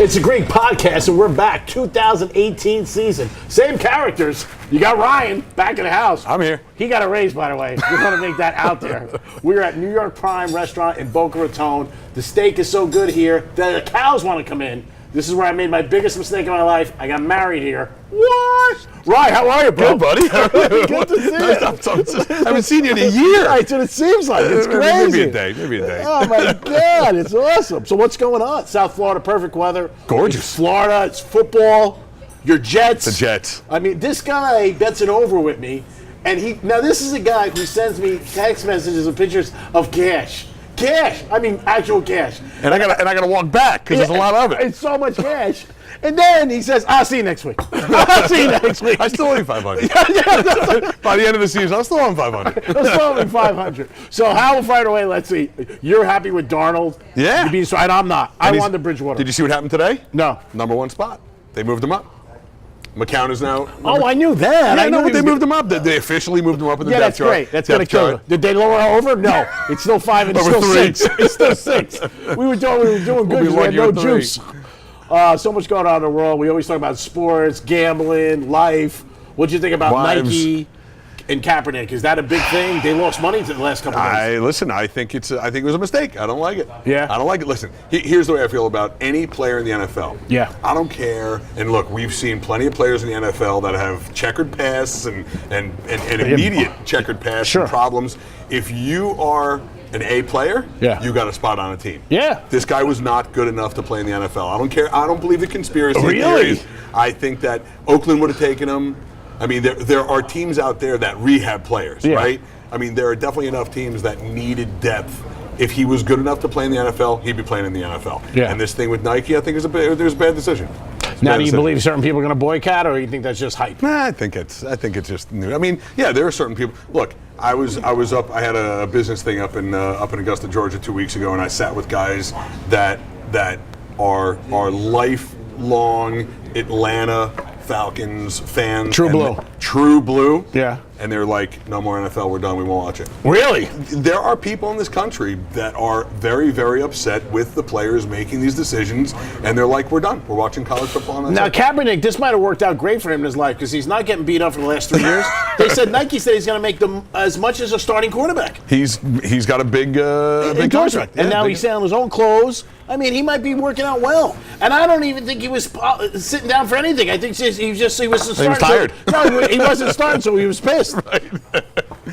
It's a Greek podcast, and we're back. 2018 season. Same characters. You got Ryan back in the house. I'm here. He got a raise, by the way. We're going to make that out there. We're at New York Prime Restaurant in Boca Raton. The steak is so good here that the cows want to come in. This is where I made my biggest mistake in my life. I got married here. What? Ryan, how are you, bro? Good, buddy. Good to see you. I haven't seen you in a year. That's what it seems like. It's crazy. Maybe a day. Oh, my God. It's awesome. So what's going on? South Florida, perfect weather. Gorgeous. It's Florida. It's football. Your Jets. The Jets. I mean, this guy bets it over with me. And now this is a guy who sends me text messages and pictures of cash. Cash. I mean, actual cash. And I gotta walk back because there's a lot of it. It's so much cash. And then he says, I'll see you next week. I'll see you next week. I still owe you $500. By the end of the season, I'll still owe him $500. I'll still owe him $500. So how right away, let's see. You're happy with Darnold? Yeah. And I'm not. I wanted Bridgewater. Did you see what happened today? No. Number one spot. They moved him up. McCown is now. Oh, I knew that. Yeah, I knew they moved him up. They officially moved him up in the Yeah, depth that's great. That's going to kill it. Did they lower her over? No. It's still 5 and it's Over still 3. 6. It's still 6. We were doing good because we had no 3. juice. So much going on in the world. We always talk about sports, gambling, life. What'd you think about Wives. Nike and Kaepernick? Is that a big thing? They lost money to the last couple of days. Listen, I think it was a mistake. I don't like it. Yeah. I don't like it. Listen, here's the way I feel about any player in the NFL. Yeah. I don't care. And look, we've seen plenty of players in the NFL that have checkered pasts and immediate checkered pasts Sure. and problems. If you are an A player, Yeah. you got a spot on a team. Yeah. This guy was not good enough to play in the NFL. I don't care. I don't believe the conspiracy Really? theories. I think that Oakland would have taken him. I mean, there are teams out there that rehab players, Yeah. right? I mean, there are definitely enough teams that needed depth. If he was good enough to play in the NFL, he'd be playing in the NFL. Yeah. And this thing with Nike, I think, there's a bad decision. Now, do you believe certain people are going to boycott, or do you think that's just hype? Nah, I think it's just new. I mean, yeah, there are certain people. Look, I was up. I had a business thing up in Augusta, Georgia, 2 weeks ago, and I sat with guys that are lifelong Atlanta Falcons fans. True blue. True blue. Yeah. And they're like, no more NFL, we're done, we won't watch it. Really? There are people in this country that are very, very upset with the players making these decisions, and they're like, we're done. We're watching college football. And Now, that's it. Kaepernick, this might have worked out great for him in his life because he's not getting beat up for the last 3 years. Nike said he's going to make them as much as a starting quarterback. He's got a big contract. And Yeah, now big- he's selling his own clothes. I mean, he might be working out well. And I don't even think he was sitting down for anything. I think he was tired. No, he wasn't starting, so he was pissed.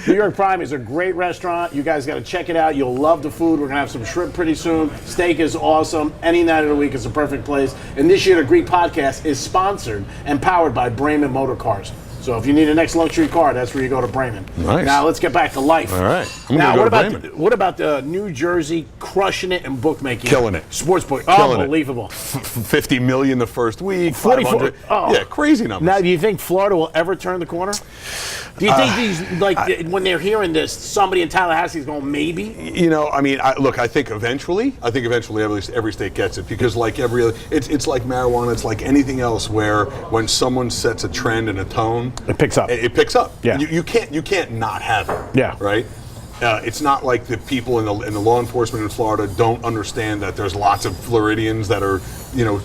New York Prime is a great restaurant. You guys got to check it out. You'll love the food. We're going to have some shrimp pretty soon. Steak is awesome. Any night of the week is a perfect place. And this year, the Greek podcast is sponsored and powered by Brayman Motor Cars. So if you need a next luxury car, that's where you go to Brayman. Nice. Now let's get back to life. All right. I'm Now, gonna go what to about Brayman. what about the New Jersey crushing it in bookmaking? Killing it. Sportsbook. Killing it. Unbelievable. 50 million the first week, 44. 500. Oh. Yeah, crazy numbers. Now, do you think Florida will ever turn the corner? Do you think when they're hearing this, somebody in Tallahassee is going, maybe? You know, I mean, I think eventually every state gets it because like it's like marijuana, it's like anything else where when someone sets a trend and a tone, It picks up. It picks up. Yeah. You can't not have it. Yeah. Right. It's not like the people in the law enforcement in Florida don't understand that there's lots of Floridians that are,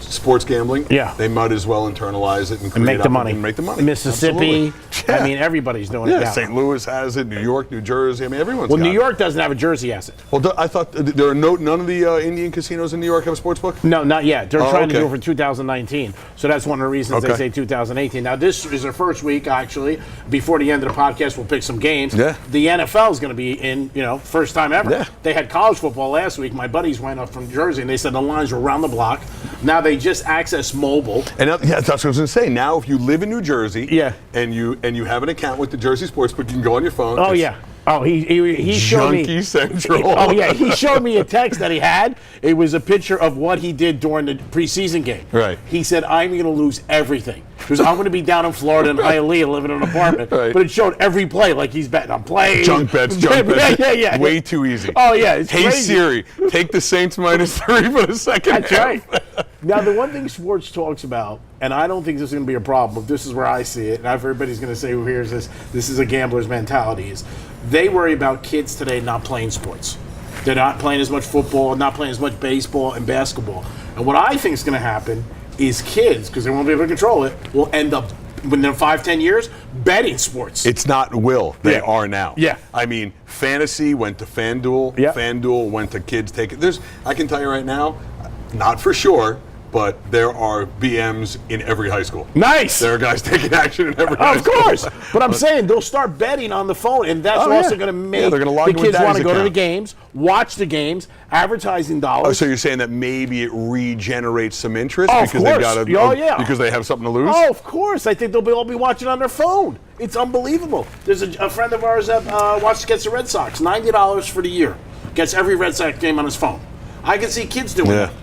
sports gambling. Yeah. They might as well internalize it and create Make the money. And make the money. Mississippi. Absolutely. I mean, everybody's doing it Yeah, now. St. Louis has it. New York, New Jersey. I mean, everyone's Well, got New it. York doesn't have a Jersey asset. Well, I thought there are none of the Indian casinos in New York have a sports book? No, not yet. They're trying to okay. do it for 2019. So that's one of the reasons they Okay. say 2018. Now, this is our first week, actually. Before the end of the podcast, we'll pick some games. Yeah. The NFL is going to be in, first time ever. Yeah. They had college football last week. My buddies went up from Jersey, and they said the lines were around the block. Now they just access mobile. And that's what I was going to say. Now, if you live in New Jersey, Yeah. and you have an account with the Jersey Sportsbook, you can go on your phone. Oh, It's yeah. Oh, he showed me. Junkie Central. Oh, yeah. He showed me a text that he had. It was a picture of what he did during the preseason game. Right. He said, I'm going to lose everything. Because I'm going to be down in Florida in Hialeah living in an apartment. Right. But it showed every play like he's betting on plays. Junk bets. Yeah. Way too easy. Oh, yeah. It's Hey, crazy. Siri, take the Saints -3 for the second That's half. right. Now, the one thing sports talks about, and I don't think this is going to be a problem, but this is where I see it, and everybody's going to say who hears this is a gambler's mentality, is they worry about kids today not playing sports. They're not playing as much football, not playing as much baseball and basketball. And what I think is going to happen is kids, because they won't be able to control it, will end up, within 5-10 years, betting sports. It's not will. They Yeah. are now. Yeah. I mean, fantasy went to FanDuel. Yeah. FanDuel went to kids taking. I can tell you right now, not for sure, but there are BMs in every high school. Nice. There are guys taking action in every high Of school. course, but I'm saying they'll start betting on the phone, and that's Oh, also yeah. going to make Yeah, they're gonna log the in with kids want to Daddy's go to the account. games, watch the games, advertising dollars. Oh, so you're saying that maybe it regenerates some interest Oh, of because they course. got Oh, yeah. because they have something to lose? Oh, of course. I think they'll all be watching on their phone. It's unbelievable. There's a friend of ours that gets the Red Sox, $90 for the year. Gets every Red Sox game on his phone. I can see kids doing Yeah. it.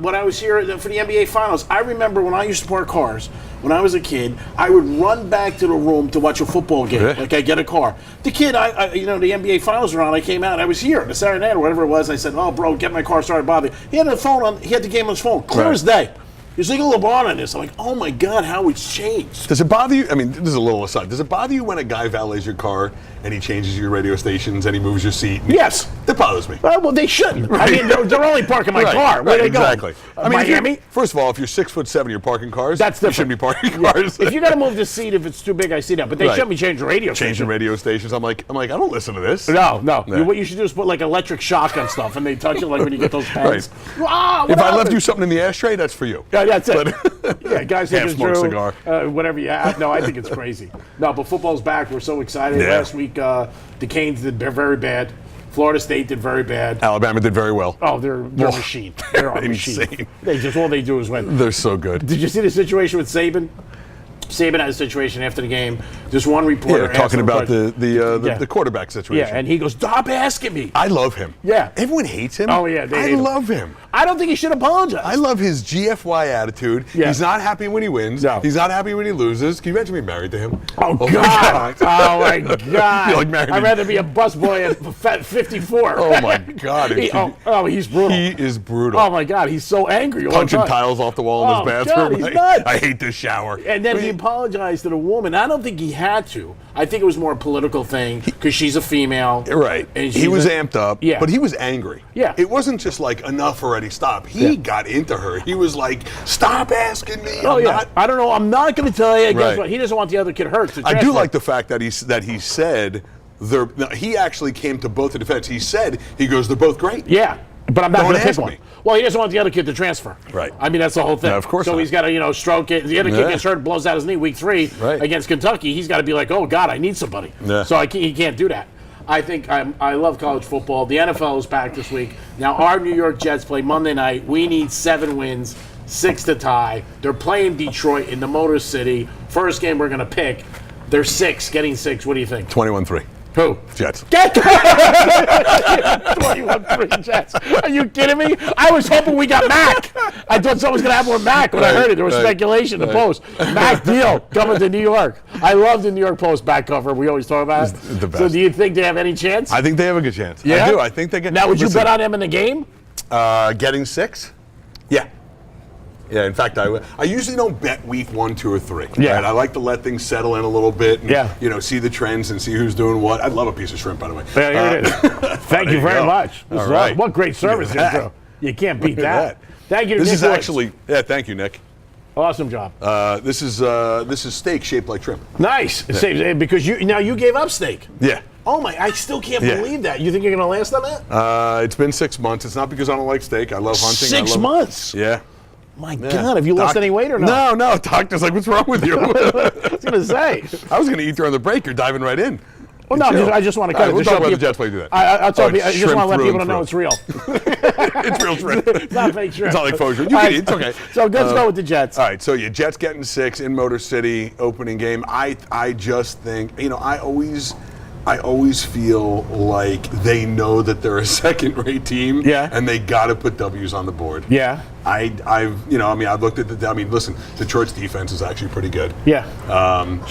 When I was here for the NBA Finals, I remember when I used to park cars, when I was a kid, I would run back to the room to watch a football game. Yeah. Like I get a car. The kid, the NBA Finals were on. I came out. I was here, the Saturday night or whatever it was. I said, "Oh, bro, get my car started, Bobby." He had the phone on. He had the game on his phone, clear Right. as day. He's like a LeBron on this. I'm like, oh my God, how it's changed. Does it bother you? I mean, this is a little aside. Does it bother you when a guy valets your car and he changes your radio stations and he moves your seat? Yes. That bothers me. Well, they shouldn't. I mean, they're only parking my car. Where right, they go? exactly. I mean, if you're- Miami. First of all, if you're 6'7", you're parking cars. That's You different. shouldn't be parking cars. If you got to move the seat, if it's too big, I see that. But they Right. shouldn't be changing radio. Changing station. radio stations, I'm like, I don't listen to this. No. No. What you should do is put like electric shock on stuff, and they touch it like when you get those pens. Right. Ah, what If I left happened? you something in the ashtray, that's for you. Yeah, that's it. But- Yeah, guys think it's Half-smoked true. cigar. Whatever you have. No, I think it's crazy. No, but football's back. We're so excited. Yeah. Last week, the Canes did very bad. Florida State did very bad. Alabama did very well. Oh, they're a machine. They're a machine. Insane. All they do is win. They're so good. Did you see the situation with Saban? Saban had a situation after the game. Just one reporter Yeah, asked talking him a about question. the quarterback situation. Yeah, and he goes, "Stop asking me." I love him. Yeah. Everyone hates him. Oh, yeah, they I hate him. love him. I don't think he should apologize. I love his GFY attitude. Yeah. He's not happy when he wins. No. He's not happy when he loses. Can you imagine being married to him? Oh, my God. Oh, my God. You're like married I'd to- rather be a busboy at 54. Oh, my God. He's brutal. He is brutal. Oh, my God. He's so angry all the Punching time. tiles off the wall in Oh, his bathroom. God, he's nuts. I hate this shower. And then he apologized to the woman. I don't think he had to. I think it was more a political thing because she's a female. Right. And He she's was amped up. Yeah. But he was angry. Yeah. It wasn't just like enough already, stop. He got into her. He was like, stop asking me. Oh, I'm yeah. not. I don't know. I'm not going to tell you. Guess Right. what? He doesn't want the other kid hurt. I do like the fact that he said he actually came to both the defense. He said, he goes, they're both great. Yeah. But I'm not Don't going to pick ask one. me. Well, he doesn't want the other kid to transfer. Right. I mean, that's the whole thing. No, of course So not. he's got to, stroke it. The other kid Yeah. gets hurt, blows out his knee week 3 Right. against Kentucky. He's got to be like, oh, God, I need somebody. Yeah. So he can't do that. I think I love college football. The NFL is back this week. Now, our New York Jets play Monday night. We need 7 wins, 6 to tie. They're playing Detroit in the Motor City. First game we're going to pick. They're 6, getting 6. What do you think? 21-3. Who? Jets. Get 21-3 Jets. Are you kidding me? I was hoping we got Mac. I thought something was going to happen with Mac when I heard it. There was speculation in the Post. Mac deal coming to New York. I love the New York Post back cover. We always talk about it. It's the best. So do you think they have any chance? I think they have a good chance. Yeah? I do. I think they get. Now, would you Listen, bet on them in the game? Getting 6? Yeah. Yeah, in fact, I usually don't bet week 1, 2, or 3. Yeah. Right? I like to let things settle in a little bit and, Yeah. see the trends and see who's doing what. I'd love a piece of shrimp, by the way. Yeah, here it is. Thank you you very go. much. This All is right. What great service Look at here, that. Joe. You can't beat Look at that. Thank you to This Nick is Woods. actually, thank you, Nick. Awesome job. This is steak shaped like shrimp. Nice. Because you gave up steak. Yeah. Oh, my. I still can't Yeah. believe that. You think you're going to last on that? It's been 6 months. It's not because I don't like steak. I love hunting. 6 months? Yeah. My God, have you lost any weight or not? No. Doctor's like, what's wrong with you? I was going to say. I was going to eat during the break. You're diving right in. Well, no, Chill. I just want to All cut right, it. we'll to talk show about the people- Jets play. Do that. I'll tell you, I just shrimp want to let through people and know through. it's real. It's real shrimp. It's not fake shrimp. It's not like faux shrimp. You can eat. It's okay. So let's go with the Jets. All right, so yeah, Jets getting 6 in Motor City, opening game. I just think, I always feel like they know that they're a second-rate team, Yeah. and they got to put W's on the board. Yeah. I've looked at listen, Detroit's defense is actually pretty good. Yeah.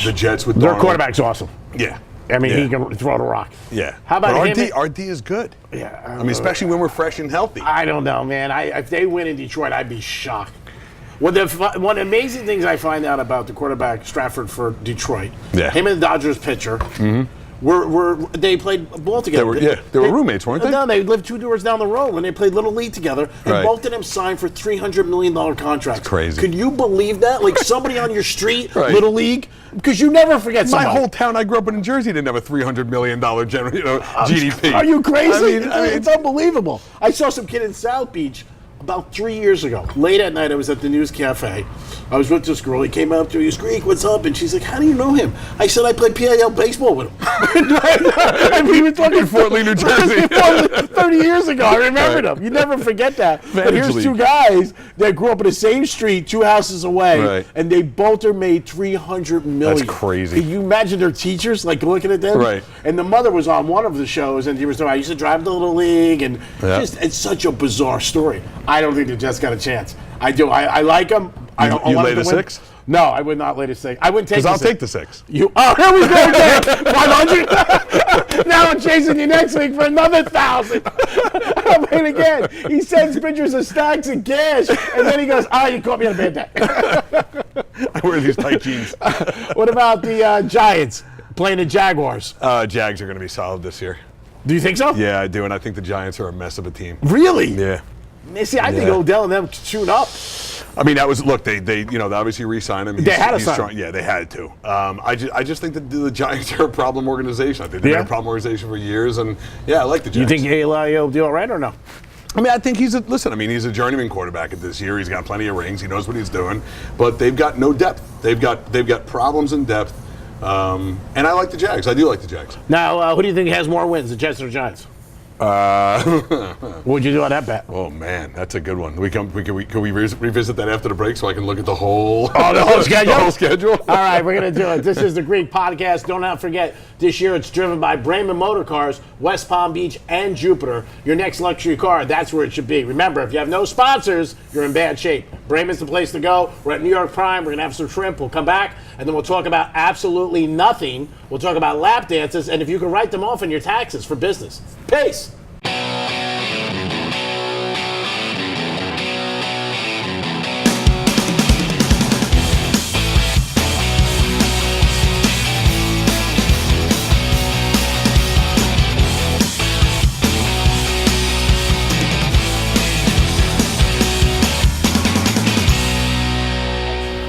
The Jets with Their Darnold- quarterback's awesome. Yeah. I mean, Yeah. he can throw the rock. Yeah. How about but him? our D is good. Yeah. I mean, especially when we're fresh and healthy. I don't know, man. If they win in Detroit, I'd be shocked. One of the amazing things I find out about the quarterback Stratford for Detroit, Yeah. him and the Dodgers pitcher, they played ball together. They were roommates, weren't they? No, they lived 2 doors down the road when they played Little League together, and Right. both of them signed for $300 million contracts. It's crazy. Could you believe that? Like somebody on your street, Right. Little League, because you never forget My somebody. whole town I grew up in Jersey didn't have a $300 million GDP. Are you crazy? I mean, It's unbelievable. I saw some kid in South Beach about 3 years ago. Late at night, I was at the News Cafe. I was with this girl. He came up to me. He goes, Greek, what's up? And she's like, how do you know him? I said, I played PIL baseball with him. And we were talking in Fort Lee, New Jersey. 30 years ago. I remembered Right. him. You never forget that. But Vantage here's League. 2 guys that grew up in the same street, 2 houses away, Right. and they both are made $300 million. That's crazy. Can you imagine their teachers, like, looking at them? Right. And the mother was on one of the shows, and she was talking, I used to drive to Little League, and Yeah. it's such a bizarre story. I don't think the Jets got a chance. I do. I like them. I don't You want laid them a to win. 6? No, I would not lay a 6. I wouldn't take. Because I'll the take the 6. You. Oh, here we go again. 500. Now I'm chasing you next week for another 1,000. I'm in again. He sends pictures of stacks of cash, and then he goes, "Ah, you caught me on a bad day." I wear these tight jeans. What about the Giants playing the Jaguars? Jags are going to be solid this year. Do you think so? Yeah, I do, and I think the Giants are a mess of a team. Really? Yeah. See, I think Yeah. Odell and them tune up. I mean, that was look. They obviously re-signed him. They had to he's sign strong. him. Yeah, they had to. I just think that the Giants are a problem organization. I think they've Yeah? been a problem organization for years, and yeah, I like the You Giants. think Eli will do all right or no? I mean, I think he's a journeyman quarterback at this year. He's got plenty of rings. He knows what he's doing, but they've got no depth. They've got problems in depth, and I like the Jags. I do like the Jags. Now, who do you think has more wins, the Jets or the Giants? What would you do on that bet? Oh man, that's a good one. Can we revisit that after the break so I can look at the whole Oh, the whole schedule? the whole schedule? All right, we're going to do it. This is the Greek Podcast. Don't forget, this year it's driven by Brayman Motor Cars, West Palm Beach, and Jupiter. Your next luxury car, that's where it should be. Remember, if you have no sponsors, you're in bad shape. Brayman's the place to go. We're at New York Prime. We're going to have some shrimp. We'll come back, and then we'll talk about absolutely nothing. We'll talk about lap dances, and if you can write them off in your taxes for business. Peace.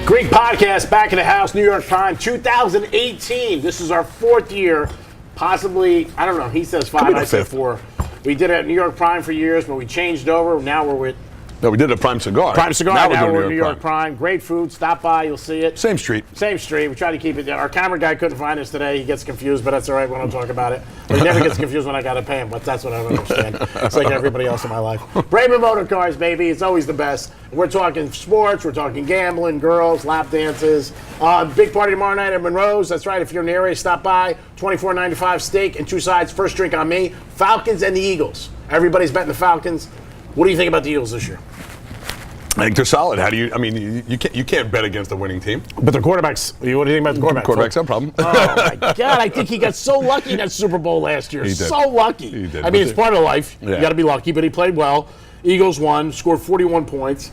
Greek Podcast, back in the house, New York Prime, 2018. This is our 4th year, possibly, I don't know, he says 5, Could be the I say 5th. 4. We did it at New York Prime for years, but we changed over. Now we're with No, we did a Prime Cigar. Prime Cigar. Now doing we're New York Prime. Great food. Stop by, you'll see it. Same street. Same street. We try to keep it there. Our camera guy couldn't find us today. He gets confused, but that's all right when I talk about it. But he never gets confused when I got to pay him, but that's what I don't understand. It's like everybody else in my life. Brayman Motor Cars, baby. It's always the best. We're talking sports. We're talking gambling, girls, lap dances. Big party tomorrow night at Monroe's. That's right. If you're in the area, stop by. $24.95 steak and 2 sides. First drink on me. Falcons and the Eagles. Everybody's betting the Falcons. What do you think about the Eagles this year? I think they're solid. How do you? I mean, you can't bet against a winning team. But the quarterbacks, what do you think about the quarterbacks? Quarterback's no problem. Oh my God! I think he got so lucky in that Super Bowl last year. He did. So lucky. He did. I mean, it's part of life. You Yeah. got to be lucky, but he played well. Eagles won, scored 41 points.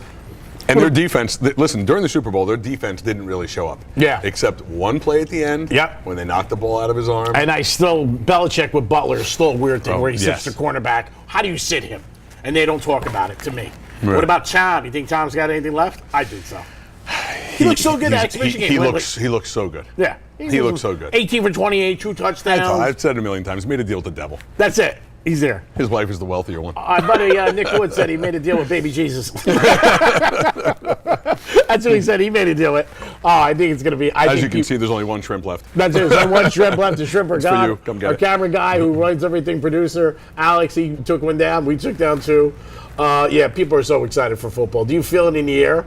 And their defense, listen, during the Super Bowl, their defense didn't really show up. Yeah. Except one play at the end. Yep. When they knocked the ball out of his arm. And Belichick with Butler is still a weird thing Oh, where he yes. sits the cornerback. How do you sit him? And they don't talk about it to me. Right. What about Tom? You think Tom's got anything left? I think so. He looks so good in that exhibition game. He lately. looks so good. Yeah. He looks so good. 18 for 28, 2 touchdowns. I've said it a million times. He made a deal with the devil. That's it. He's there. His wife is the wealthier one. Our buddy Nick Wood said he made a deal with baby Jesus. That's what he said. He made a deal with. Oh, I think it's going to be. As you can see, there's only one shrimp left. That's it. There's one shrimp left. The shrimp are for gone. you. Come get Our it. camera guy who runs everything, producer Alex, he took one down. We took down 2. Yeah, people are so excited for football. Do you feel it in the air?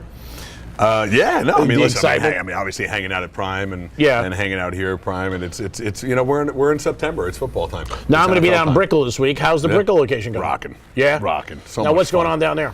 Yeah, no. I mean, The listen. excitement. I mean, obviously hanging out at Prime and Yeah. and hanging out here at Prime, and it's we're in September. It's football time. Now I'm going to be It's down in NFL time. Brickell this week. How's the Yeah. Brickell location going? Rocking. Yeah, Rocking. So now much what's going fun. on down there?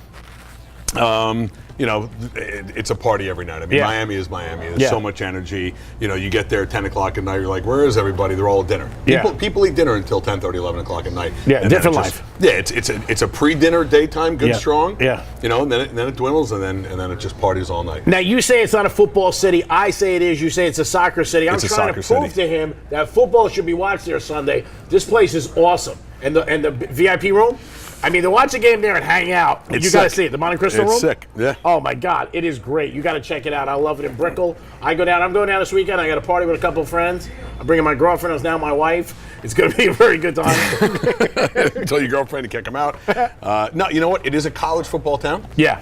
it's a party every night. I mean, Yeah. Miami is Miami. There's Yeah. so much energy. You get there at 10 o'clock at night. You're like, where is everybody? They're all at dinner. Yeah. People eat dinner until 10:30, 11 o'clock at night. Yeah, And then different it just- life. Yeah, it's a pre-dinner daytime, good Yeah. strong. Yeah. And then it dwindles, and then it just parties all night. Now, you say it's not a football city. I say it is. You say it's a soccer city. I'm It's a trying to soccer prove city. to him that football should be watched there Sunday. This place is awesome. And the VIP room, I mean, to watch a game there and hang out, It's you got to sick. see it. The Monte Cristo It's room? sick, yeah. Oh, my God. It is great. You got to check it out. I love it in Brickell. I'm going down this weekend. I got a party with a couple of friends. I'm bringing my girlfriend, who's now my wife. It's going to be a very good time. Tell your girlfriend to kick them out. No, you know what? It is a college football town. Yeah.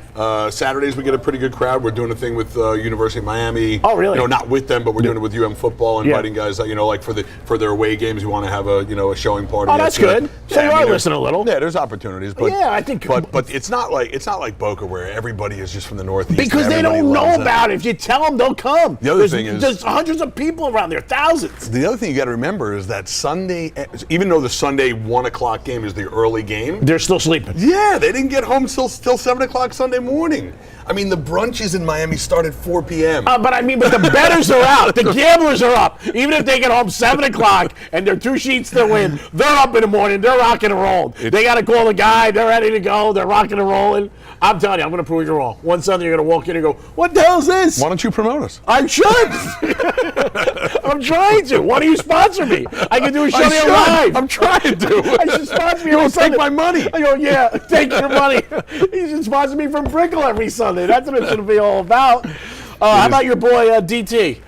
Saturdays we get a pretty good crowd. We're doing a thing with University of Miami. Oh, really? Not with them, but we're doing it with UM football, inviting guys. Like for their away games, you want to have a showing party. Oh, that's good. So you are listening a little. Yeah, there's opportunities, but Yeah, I think- But it's not like Boca where everybody is just from the Northeast. Because and they everybody don't know loves about it. If you tell them, they'll come. The other thing is- there's hundreds of people around there, thousands. The other thing you got to remember is that Sunday, even though the Sunday 1 o'clock game is the early game, They're still sleeping. yeah, they didn't get home till 7 o'clock Sunday morning. I mean, the brunches in Miami start at 4 p.m. But the bettors are out. The gamblers are up. Even if they get home 7 o'clock and they're 2 sheets to win, they're up in the morning. They're rocking and rolling. They got to call the guy. They're ready to go. They're rocking and rolling. I'm telling you, I'm going to prove you wrong. One Sunday, you're going to walk in and go, what the hell is this? Why don't you promote us? I should. I'm trying to. Why don't you sponsor me? I can do a show there live. I'm trying to. I should sponsor me. You every won't take Sunday. my money. I go, yeah, take your money. You should sponsor me from Brickell every Sunday. That's what it should be all about. How about your boy DT?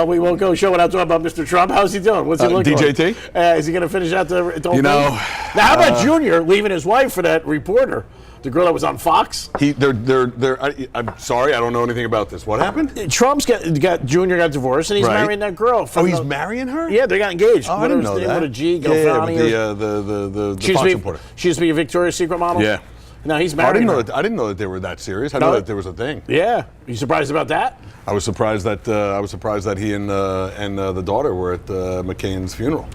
We won't go show without talking about Mr. Trump. How's he doing? What's he looking DJT? like? Is he going to finish out the whole thing? know, Now, how about Junior leaving his wife for that reporter? The girl that was on Fox? I'm sorry, I don't know anything about this. What happened? Trump's got Junior got divorced, and he's Right. marrying that girl. Oh, from he's the- marrying her? Yeah, they got engaged. Oh, I didn't know that. What a G, yeah, Galfani. with the She used, Fox to reporter. be, she used to be a Victoria's Secret model? Yeah. No, he's I marrying her. didn't know that they were that serious. I No. know that there was a thing. Yeah. Are you surprised about that? I was surprised that he and the daughter were at McCain's funeral.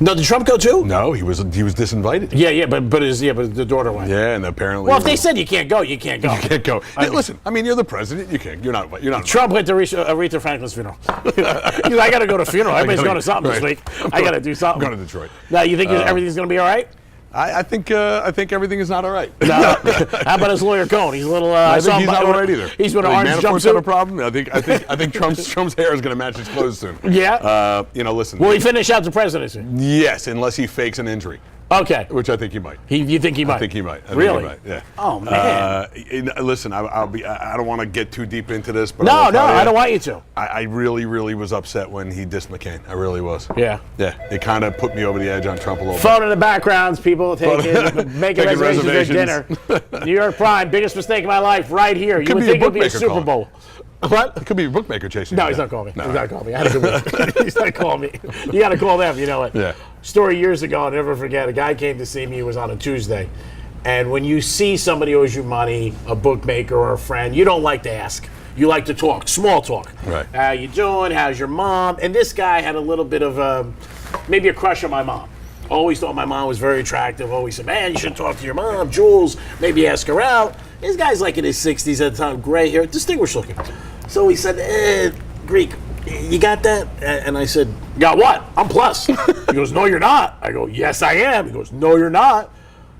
No, did Trump go too? No, he was disinvited. Yeah, but the daughter went. Yeah, and apparently. Well, if they said you can't go, you can't go. you can't go. Hey, listen, I mean, you're the president. You can't. You're not. Trump went to Aretha Franklin's funeral. He's like, I got to go to a funeral. Everybody's going to something this week. I got to do something. I'm going to Detroit. Now, you think everything's going to be all right? I think everything is not all right. No. How about his lawyer Cohen? He's a little. I think he's not all right either. He's with an I orange think Manafort's got a jumpsuit. problem. I think Trump's hair is going to match his clothes soon. Yeah. Listen. Will he finish out the presidency? Yes, unless he fakes an injury, Okay. which I think he might. You think he might? I think he might. I think Really? he might, yeah. Oh, man. Listen, I don't want to get too deep into this, but No, will tell you, I don't want you to. I really, really was upset when he dissed McCain. I really was. Yeah. Yeah. It kind of put me over the edge on Trump a little bit. Phone in the backgrounds, people making Making reservations for dinner. New York Prime, biggest mistake of my life, right here. You Could would be a think it would be a bookmaker Super calling. Bowl. What? It could be a bookmaker chasing No, you he's down. not calling me. No. He's not calling me. I had to do it. He's not calling me. You got to call them. You know it. Yeah. Story years ago, I'll never forget. A guy came to see me. It was on a Tuesday. And when you see somebody owes you money, a bookmaker or a friend, you don't like to ask. You like to talk, small talk. Right. How you doing? How's your mom? And this guy had a little bit of maybe a crush on my mom. Always thought my mom was very attractive. Always said, man, you should talk to your mom, Jules. Maybe ask her out. This guy's like in his 60s at the time, gray hair, distinguished looking. So he said, Greek, you got that? And I said, got what? I'm plus. He goes, no, you're not. I go, yes, I am. He goes, no, you're not.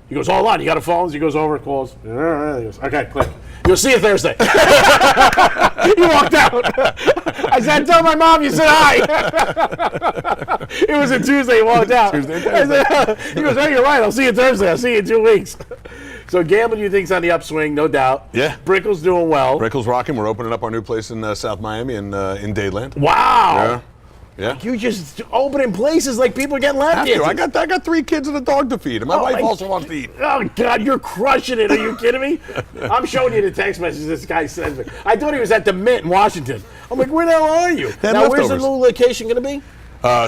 He goes, hold on, you got a phone? He goes over, calls. He goes, okay, click. You'll see you Thursday. He walked out. I said, tell my mom you said hi. It was a Tuesday. He walked out. Tuesday, I said, he goes, hey, you're right. I'll see you Thursday. I'll see you in 2 weeks. So gambling, you think's on the upswing, no doubt. Yeah. Brickell's doing well. Brickell's rocking. We're opening up our new place in South Miami in Dadeland. Wow. Yeah. You just opening places like people are getting lap Have to. dances. I got 3 kids and a dog to feed, and my Oh, wife my- also wants to eat. Oh, God, you're crushing it. Are you kidding me? I'm showing you the text message this guy sends me. I thought he was at the Mint in Washington. I'm like, where the hell are you? had Now, where's the leftovers. new location going to be?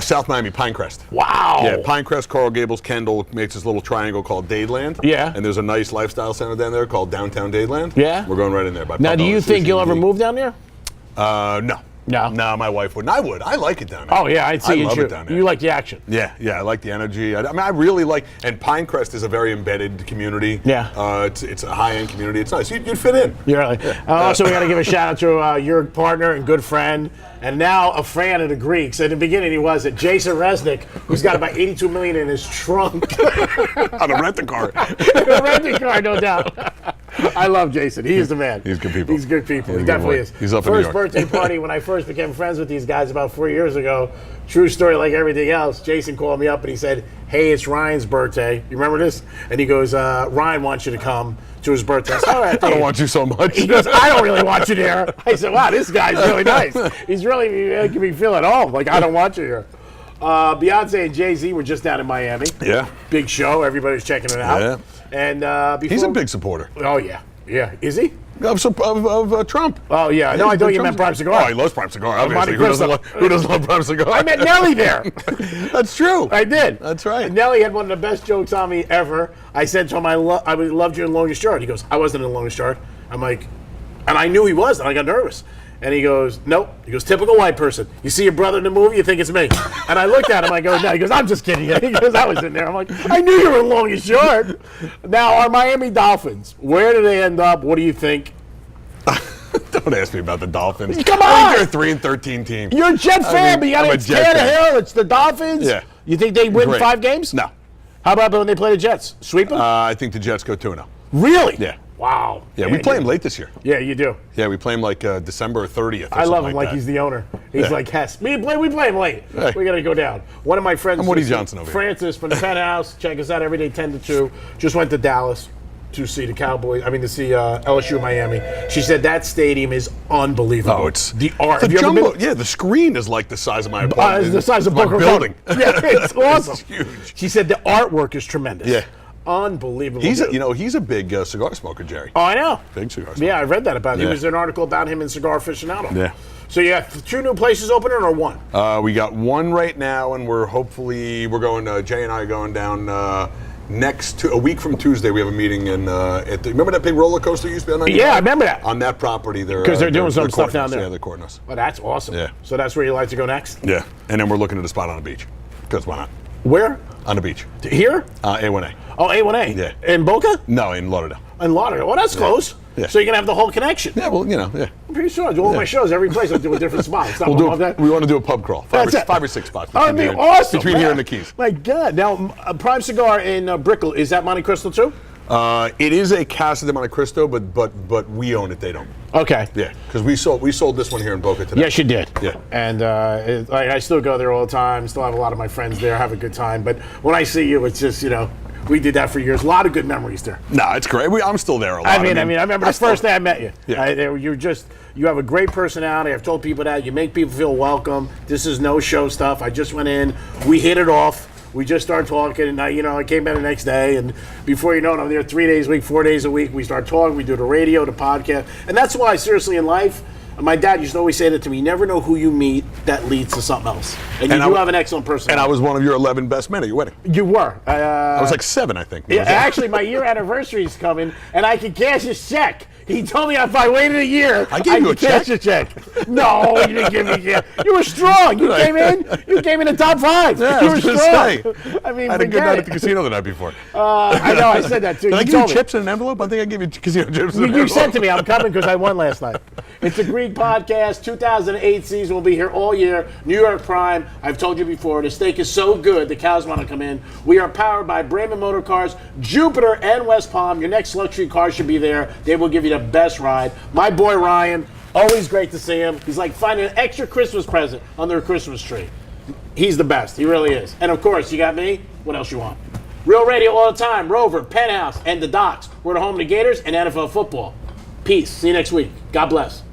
South Miami, Pinecrest. Wow. Yeah, Pinecrest, Coral Gables, Kendall makes this little triangle called Dadeland. Yeah. And there's a nice lifestyle center down there called Downtown Dadeland. Yeah. We're going right in there. Now, do you think you'll ever move down there? No. No. No, my wife wouldn't. I would. I like it down there. Oh, yeah, I'd see I you love too. it down there. You like the action. Yeah, I like the energy. I mean, I really like, and Pinecrest is a very embedded community. Yeah. It's a high-end community. It's nice. You'd fit in. Yeah, really. Also, we got to give a shout out to your partner and good friend, and now a fan of the Greeks. At the beginning, he wasn't. Jason Resnick, who's got about $82 million in his trunk. On a rent-a-car. A renting car, no doubt. I love Jason. He is the man. He's good people. He's good people. He's He a good definitely boy. is. He's up in New First York. birthday party when I first became friends with these guys about 4 years ago. True story, like everything else. Jason called me up and he said, "Hey, it's Ryan's birthday. You remember this?" And he goes, "Ryan wants you to come to his birthday." I said, "All right, I don't want you so much. He goes, "I don't really want you there." I said, "Wow, this guy's really nice. He's really making me feel at home. Like, I don't want you here." Beyonce and Jay-Z were just down in Miami. Yeah. Big show. Everybody's checking it out. Yeah. And before, He's a big supporter Oh yeah, yeah. Is he? of Trump. Oh yeah. No, I thought you meant Prime Cigar. Oh, he loves Prime Cigar, obviously. Monte Cristo. Who doesn't love Prime Cigar? I met Nelly there. That's true. I did. That's right. Nelly had one of the best jokes on me ever. I said to him, I loved you in Longest Yard. He goes, "I wasn't in Longest Yard." I'm like, and I knew he was, and I got nervous. And he goes, "Nope." He goes, "Typical white person. You see your brother in the movie, you think it's me." And I looked at him, I go, "No." He goes, "I'm just kidding." He goes, "I was in there." I'm like, "I knew you were in Longest Yard." Now, our Miami Dolphins, where do they end up? What do you think? Don't ask me about the Dolphins. Come I on! think they're a 3-13 team. You're a Jet fan, but you got I'm a it's Jet fan. Tannehill, it's the Dolphins. Yeah. You think they win Great. 5 games? No. How about when they play the Jets? Sweep them? I think the Jets go 2-0. Really? Yeah. Wow. Yeah, we Man, play him late this year. Yeah, you do. Yeah, we play him like December 30th. I love him like that. he's the owner. He's Yeah. like Hess. We play him late. Hey. We got to go down. One of my friends, I'm Woody Johnson over here. Francis from the Penthouse, check us out every day 10 to 2. Just went to Dallas to see the Cowboys. I mean, to see LSU Miami. She said that stadium is unbelievable. Oh, it's the art. The Have you ever jumbo. been? Yeah, the screen is like the size of my apartment. It's the size of my Booker building. Yeah, it's awesome. It's huge. She said the artwork is tremendous. Yeah. Unbelievable. He's a big cigar smoker, Jerry. Oh, I know. Big cigar smoker. Yeah, I read that about him. Yeah. There was an article about him in Cigar Aficionado. Yeah. So you got 2 new places opening or 1? We got one right now, and we're going. Jay and I are going down a week from Tuesday. We have a meeting in. Remember that big roller coaster used to be on 95? Yeah, I remember that. On that property, Because they're doing some stuff courting down us. there. Yeah, they're courting us. Oh, that's awesome. Yeah. So that's where you like to go next? Yeah, and then we're looking at a spot on the beach. Because why not? Where? On the beach. Here? A1A. Oh, A1A. Yeah. In Boca? No, in Lauderdale. In Lauderdale. Well, that's close. Yeah. So you're going to have the whole connection. Yeah, well, yeah. I'm pretty sure. I do all my shows, every place I do a different spot. Stop We above that. want to do a pub crawl. That's it. 5 or 6 spots. Oh, that'd be between awesome. Between man. here and the Keys. My God. Now, Prime Cigar in Brickell, is that Monte Cristo too? It is a Casa de Monte Cristo, but we own it. They don't. Okay. Yeah, because we sold this one here in Boca today. Yes, you did. Yeah. And I still go there all the time. Still have a lot of my friends there. Have a good time. But when I see you, it's just, we did that for years. A lot of good memories there. No, it's great. I'm still there a lot. I mean, I remember the first day I met you. Yeah. You have a great personality. I've told people that. You make people feel welcome. This is no show stuff. I just went in. We hit it off. We just started talking, and I came back the next day, and before you know it, I'm there 3 days a week, 4 days a week. We start talking. We do the radio, the podcast, and that's why, seriously, in life, my dad used to always say that to me, you never know who you meet that leads to something else. And you have an excellent personality. And I was one of your 11 best men at your wedding. You were. I was like 7, I think. Yeah, actually, my year anniversary is coming, and I can cash his check. He told me if I waited a year, I gave you a check? cash a check. No, you didn't give me a check. You were strong. You came in the top 5. Yeah, you I were was gonna strong. say. I mean, I had a good forget night it. at the casino the night before. I know, I said that too. Did I You give you told me. chips in an envelope? I think I gave you casino chips in an You envelope. said to me, I'm coming because I won last night. It's a Greek podcast. 2008 season will be here all year. New York Prime. I've told you before, the steak is so good, the cows want to come in. We are powered by Brayman Motor Cars, Jupiter, and West Palm. Your next luxury car should be there. They will give you the best ride. My boy Ryan, always great to see him. He's like finding an extra Christmas present under a Christmas tree. He's the best. He really is. And of course, you got me. What else you want? Real radio all the time. Rover, Penthouse, and the Docks. We're the home of the Gators and NFL football. Peace. See you next week. God bless.